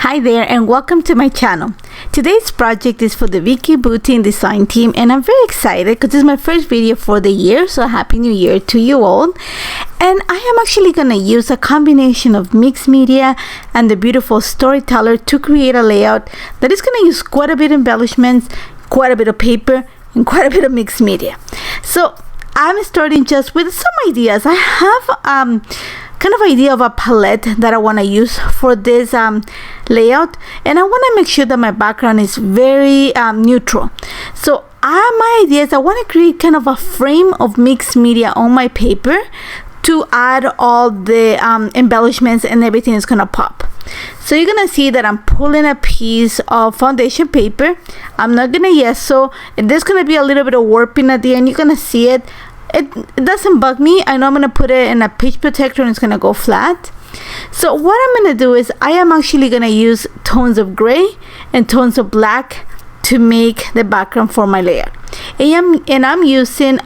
Hi there and welcome to my channel. Today's project is for the Vicki Boutin design team and I'm very excited because this is my first video for the year, so happy new year to you all. And I am actually going to use a combination of mixed media and the beautiful Storyteller to create a layout that is going to use quite a bit of embellishments, quite a bit of paper and quite a bit of mixed media. So I'm starting just with some ideas. I have kind of idea of a palette that I want to use for this layout, and I want to make sure that my background is very neutral. So my idea is I want to create kind of a frame of mixed media on my paper to add all the embellishments and everything is gonna pop. So you're gonna see that I'm pulling a piece of foundation paper. I'm not gonna gesso, and there's gonna be a little bit of warping at the end. You're gonna see it. It doesn't bug me. I know I'm gonna put it in a page protector and it's gonna go flat. So what I'm gonna do is I am actually gonna use tones of gray and tones of black to make the background for my layout. And I'm using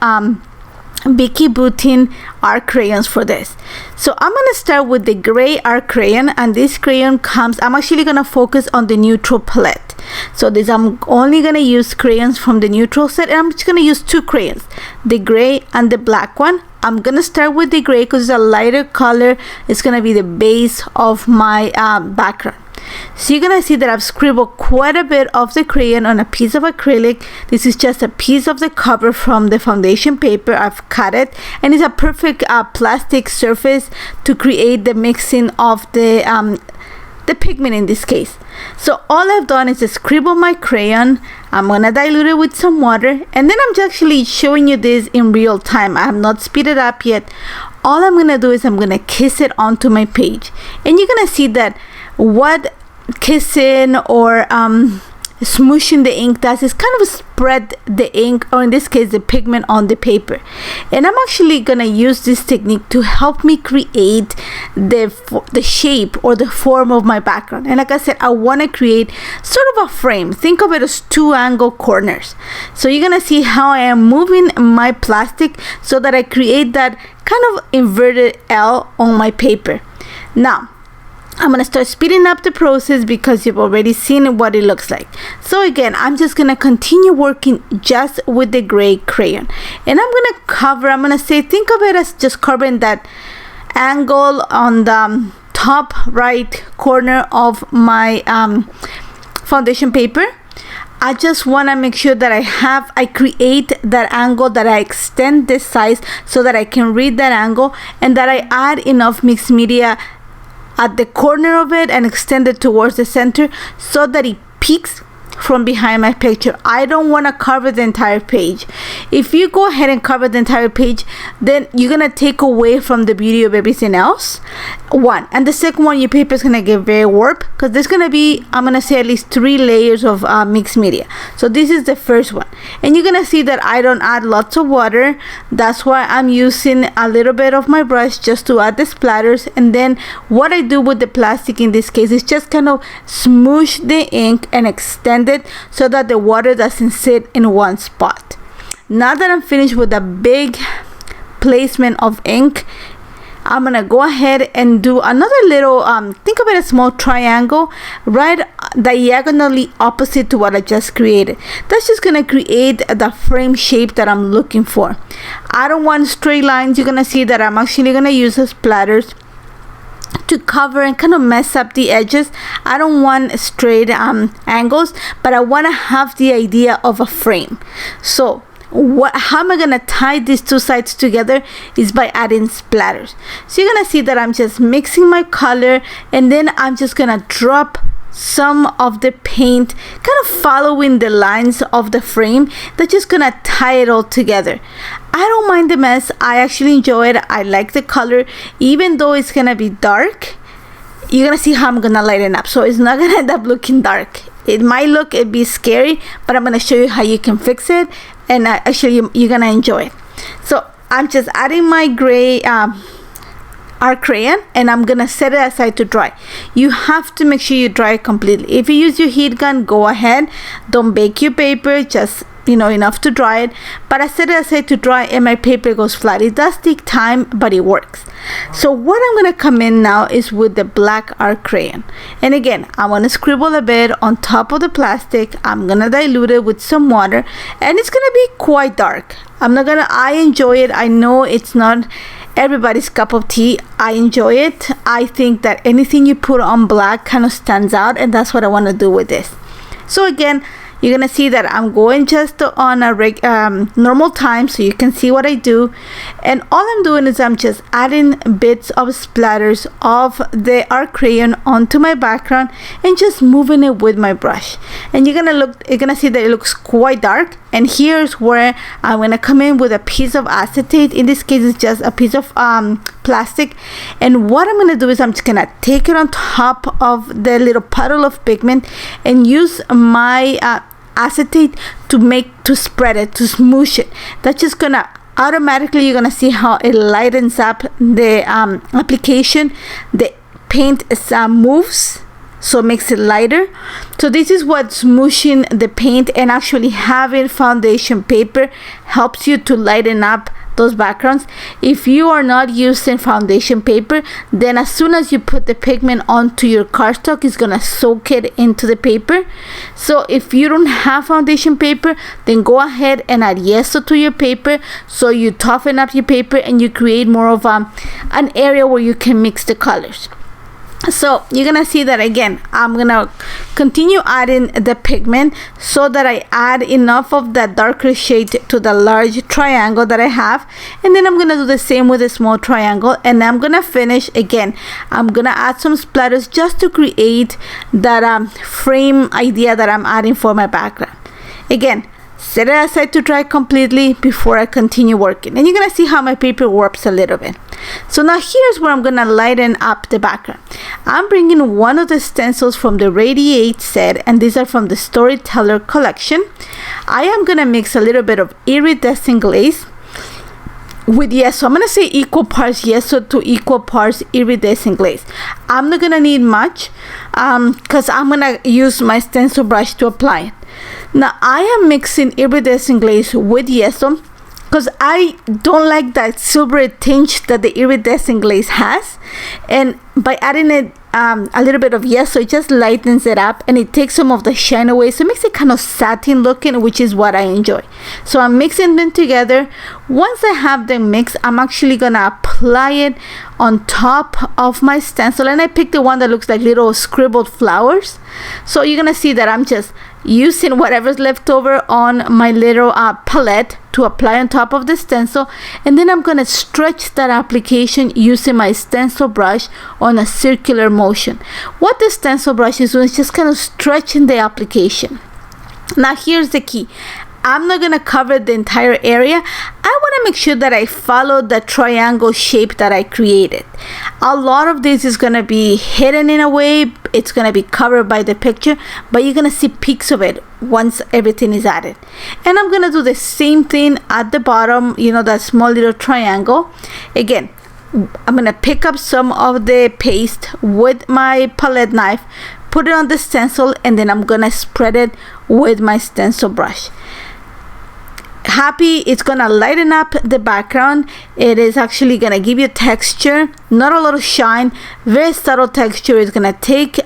Vicki Boutin art crayons for this. So I'm gonna start with the gray art crayon, and this crayon comes, I'm actually gonna focus on the neutral palette. So I'm only gonna use crayons from the neutral set, and I'm just gonna use two crayons, the gray and the black one. I'm gonna start with the gray because it's a lighter color. It's gonna be the base of my background. So you're gonna see that I've scribbled quite a bit of the crayon on a piece of acrylic. This is just a piece of the cover from the foundation paper. I've cut it, and it's a perfect plastic surface to create the mixing of the pigment in this case. So all I've done is scribble my crayon. I'm gonna dilute it with some water, and then I'm actually showing you this in real time. I have not speeded up yet. All I'm gonna do is I'm gonna kiss it onto my page, and you're gonna see that what kissing or smooshing the ink does is kind of spread the ink, or in this case the pigment, on the paper. And I'm actually gonna use this technique to help me create the shape or the form of my background. And like I said, I want to create sort of a frame. Think of it as two angle corners. So you're gonna see how I am moving my plastic so that I create that kind of inverted L on my paper. Now I'm gonna start speeding up the process because you've already seen what it looks like. So again, I'm just gonna continue working just with the gray crayon, and I'm gonna say, think of it as just covering that angle on the top right corner of my foundation paper. I just want to make sure that I create that angle, that I extend this size so that I can read that angle, and that I add enough mixed media at the corner of it and extend it towards the center so that it peaks from behind my picture. I don't want to cover the entire page. If you go ahead and cover the entire page, then you're gonna take away from the beauty of everything else. One, and the second one, your paper is gonna get very warped because there's gonna be, I'm gonna say, at least 3 layers of mixed media. So this is the first one, and you're gonna see that I don't add lots of water. That's why I'm using a little bit of my brush just to add the splatters. And then what I do with the plastic in this case is just kind of smoosh the ink and extend it so that the water doesn't sit in one spot. Now that I'm finished with a big placement of ink, I'm gonna go ahead and do another little think of it as a small triangle right diagonally opposite to what I just created. That's just gonna create the frame shape that I'm looking for. I don't want straight lines. You're gonna see that I'm actually gonna use the splatters to cover and kind of mess up the edges. I don't want straight angles, but I want to have the idea of a frame. So how am I gonna tie these two sides together is by adding splatters. So you're gonna see that I'm just mixing my color, and then I'm just gonna drop some of the paint, kind of following the lines of the frame. That's just gonna tie it all together. I don't mind the mess. I actually enjoy it. I like the color, even though it's gonna be dark. You're gonna see how I'm gonna lighten up, so it's not gonna end up looking dark. It might look, it'd be scary, but I'm gonna show you how you can fix it, and actually you're gonna enjoy it. So I'm just adding my gray art crayon, and I'm gonna set it aside to dry. You have to make sure you dry it completely. If you use your heat gun, go ahead, don't bake your paper, just enough to dry it, but I set it aside to dry and my paper goes flat. It does take time, but it works. So what I'm going to come in now is with the black art crayon, and again I want to scribble a bit on top of the plastic. I'm going to dilute it with some water, and it's going to be quite dark. I enjoy it. I know it's not everybody's cup of tea. I enjoy it. I think that anything you put on black kind of stands out, and that's what I want to do with this. So again, you're gonna see that I'm going just on a normal time, so you can see what I do. And all I'm doing is I'm just adding bits of splatters of the art crayon onto my background and just moving it with my brush. And you're gonna see that it looks quite dark. And here's where I'm gonna come in with a piece of acetate. In this case, it's just a piece of plastic. And what I'm gonna do is I'm just gonna take it on top of the little puddle of pigment and use my acetate to spread it, to smoosh it. That's just gonna automatically, you're gonna see how it lightens up the application. The paint moves, so it makes it lighter. So this is what smooshing the paint and actually having foundation paper helps you to lighten up those backgrounds. If you are not using foundation paper, then as soon as you put the pigment onto your cardstock, it's gonna soak it into the paper. So if you don't have foundation paper, then go ahead and add yeso to your paper, so you toughen up your paper and you create more of an area where you can mix the colors. So you're gonna see that again I'm gonna continue adding the pigment so that I add enough of that darker shade to the large triangle that I have, and then I'm gonna do the same with the small triangle. And I'm gonna finish again. I'm gonna add some splatters just to create that frame idea that I'm adding for my background. Again, set it aside to dry completely before I continue working, and you're gonna see how my paper warps a little bit. So now here's where I'm gonna lighten up the background. I'm bringing one of the stencils from the Radiate set, and these are from the Storyteller collection. I am gonna mix a little bit of iridescent glaze with yeso. I'm gonna say equal parts yeso to equal parts iridescent glaze. I'm not gonna need much because I'm gonna use my stencil brush to apply it. Now I am mixing iridescent glaze with yeso because I don't like that silvery tinge that the iridescent glaze has, and by adding it a little bit of yeso, it just lightens it up and it takes some of the shine away, so it makes it kind of satin looking, which is what I enjoy. So I'm mixing them together. Once I have them mixed, I'm actually gonna apply it on top of my stencil, and I picked the one that looks like little scribbled flowers. So you're gonna see that I'm just using whatever's left over on my little palette to apply on top of the stencil, and then I'm gonna stretch that application using my stencil brush on a circular motion. What the stencil brush is doing is just kind of stretching the application. Now here's the key. I'm not gonna cover the entire area. I want to make sure that I follow the triangle shape that I created. A lot of this is gonna be hidden in a way. It's gonna be covered by the picture, but you're gonna see peaks of it once everything is added. And I'm gonna do the same thing at the bottom, that small little triangle. Again, I'm gonna pick up some of the paste with my palette knife, put it on the stencil, and then I'm gonna spread it with my stencil brush. Happy, it's gonna lighten up the background. It is actually gonna give you texture, not a lot of shine, very subtle texture. It's gonna take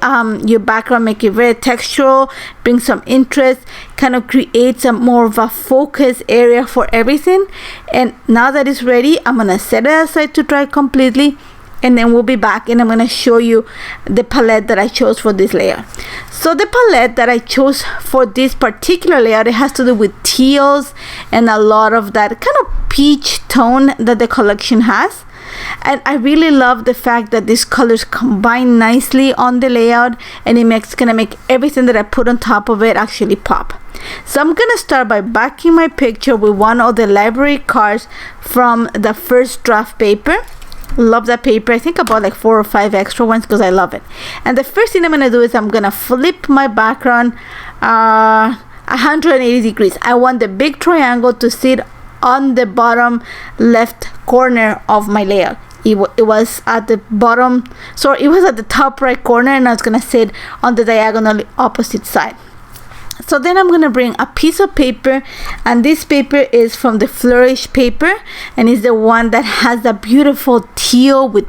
your background, make it very textural, bring some interest, kind of create some more of a focus area for everything. And now that it's ready, I'm gonna set it aside to dry completely, and then we'll be back and I'm going to show you the palette that I chose for this layer. So the palette that I chose for this particular layout, it has to do with teals and a lot of that kind of peach tone that the collection has. And I really love the fact that these colors combine nicely on the layout, and it's gonna make everything that I put on top of it actually pop. So I'm gonna start by backing my picture with one of the library cards from the first draft paper. Love that paper. I think I bought like 4 or 5 extra ones because I love it. And the first thing I'm gonna do is I'm gonna flip my background 180 degrees. I want the big triangle to sit on the bottom left corner of my layout. It was at the bottom, so it was at the top right corner, and I was gonna sit on the diagonal opposite side. So then I'm gonna bring a piece of paper, and this paper is from the Flourish paper, and is the one that has the beautiful teal with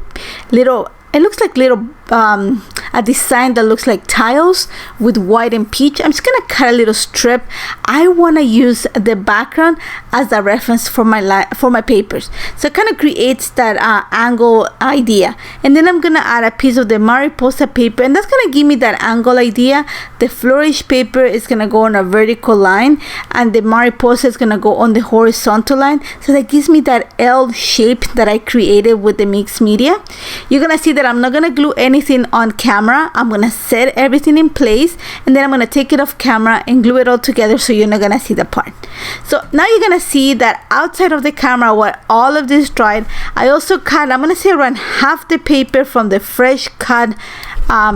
little, it looks like little a design that looks like tiles with white and peach. I'm just gonna cut a little strip. I want to use the background as a reference for my papers, so it kind of creates that angle idea. And then I'm gonna add a piece of the mariposa paper, and that's gonna give me that angle idea. The Flourish paper is gonna go on a vertical line, and the mariposa is gonna go on the horizontal line, so that gives me that L shape that I created with the mixed media. You're gonna see that I'm not gonna glue anything on camera. I'm gonna set everything in place, and then I'm gonna take it off camera and glue it all together, so you're not gonna see the part. So now you're gonna see that outside of the camera, where all of this dried, I also cut, I'm gonna say around half the paper from the fresh cut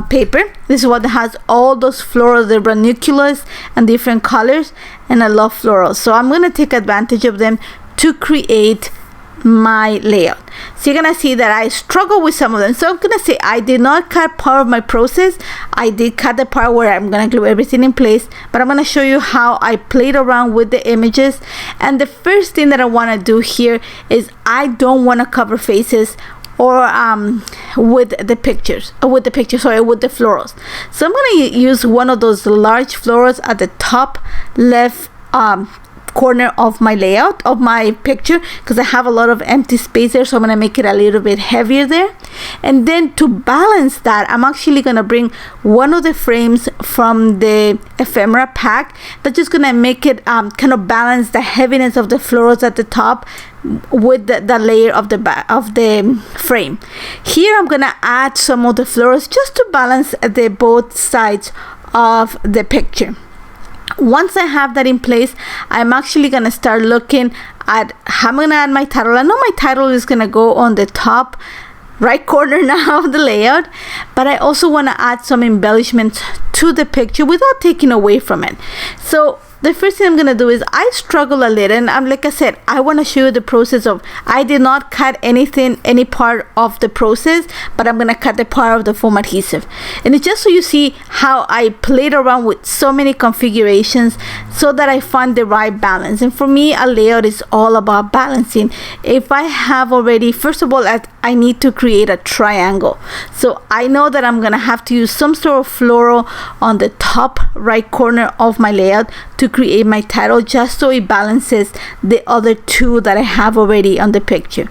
paper. This is what has all those florals, the ranunculus and different colors, and I love florals, so I'm gonna take advantage of them to create my layout. So you're gonna see that I struggle with some of them, so I'm gonna say I did not cut part of my process. I did cut the part where I'm gonna glue everything in place, but I'm gonna show you how I played around with the images. And the first thing that I want to do here is I don't want to cover faces or with the florals. So I'm gonna use one of those large florals at the top left corner of my layout of my picture, because I have a lot of empty space there, so I'm gonna make it a little bit heavier there. And then to balance that, I'm actually gonna bring one of the frames from the ephemera pack. That's just gonna make it kind of balance the heaviness of the florals at the top with the layer of the frame. Here I'm gonna add some of the florals just to balance the both sides of the picture. Once I have that in place, I'm actually gonna start looking at how I'm gonna add my title. I know my title is gonna go on the top right corner now of the layout, but I also want to add some embellishments to the picture without taking away from it. So the first thing I'm gonna do is I struggle a little, and like I said, I want to show you the process of, I did not cut any part of the process, but I'm gonna cut the part of the foam adhesive. And it's just so you see how I played around with so many configurations so that I find the right balance. And for me, a layout is all about balancing. If I have already, first of all, I need to create a triangle, so I know that I'm gonna have to use some sort of floral on the top right corner of my layout to create my title, just so it balances the other two that I have already on the picture.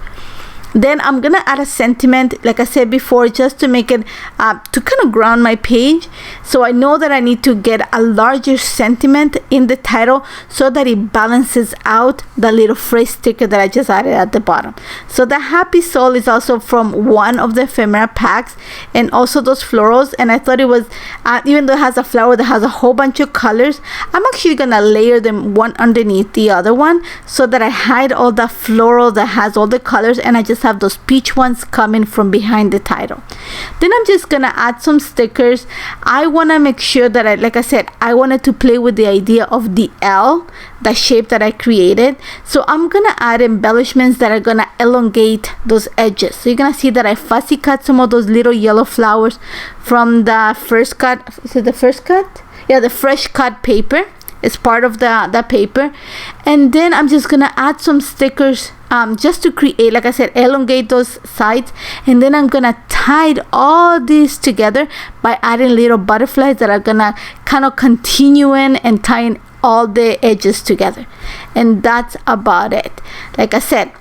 Then I'm gonna add a sentiment, like I said before, just to make it to kind of ground my page. So I know that I need to get a larger sentiment in the title so that it balances out the little phrase sticker that I just added at the bottom. So the happy soul is also from one of the ephemera packs, and also those florals. And I thought it was even though it has a flower that has a whole bunch of colors, I'm actually gonna layer them one underneath the other one so that I hide all the floral that has all the colors, and I just have those peach ones coming from behind the title. Then I'm just gonna add some stickers. I want to make sure that like I said, I wanted to play with the idea of the L, the shape that I created. So I'm gonna add embellishments that are gonna elongate those edges. So you're gonna see that I fussy cut some of those little yellow flowers from the first cut. Is it the first cut? Yeah, the fresh cut paper is part of the paper. And then I'm just gonna add some stickers just to create, like I said, elongate those sides. And then I'm gonna tie all these together by adding little butterflies that are gonna kind of continue in and tying all the edges together. And that's about it. Like I said,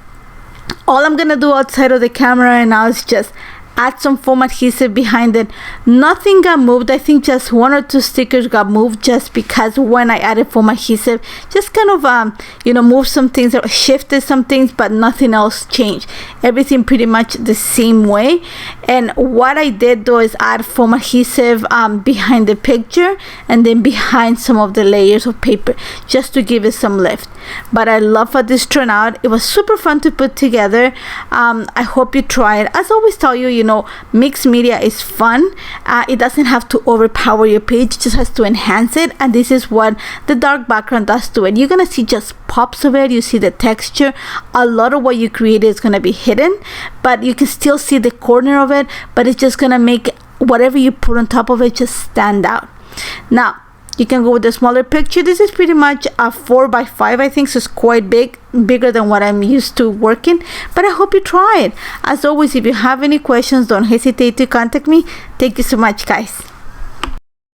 all I'm gonna do outside of the camera right now is just add some foam adhesive behind it. Nothing got moved. I think just one or two stickers got moved, just because when I added foam adhesive, just kind of moved some things or shifted some things, but nothing else changed. Everything pretty much the same way. And what I did though is add foam adhesive behind the picture, and then behind some of the layers of paper, just to give it some lift. But I love how this turned out. It was super fun to put together. I hope you try it. As I always tell you, mixed media is fun. It doesn't have to overpower your page, just has to enhance it. And this is what the dark background does to it. You're gonna see just pops of it. You see the texture. A lot of what you created is gonna be hidden, but you can still see the corner of it, but it's just gonna make whatever you put on top of it just stand out. Now, You can go with a smaller picture. This is pretty much a 4x5, I think, so it's quite big, bigger than what I'm used to working, but I hope you try it. As always, if you have any questions, don't hesitate to contact me. Thank you so much, guys.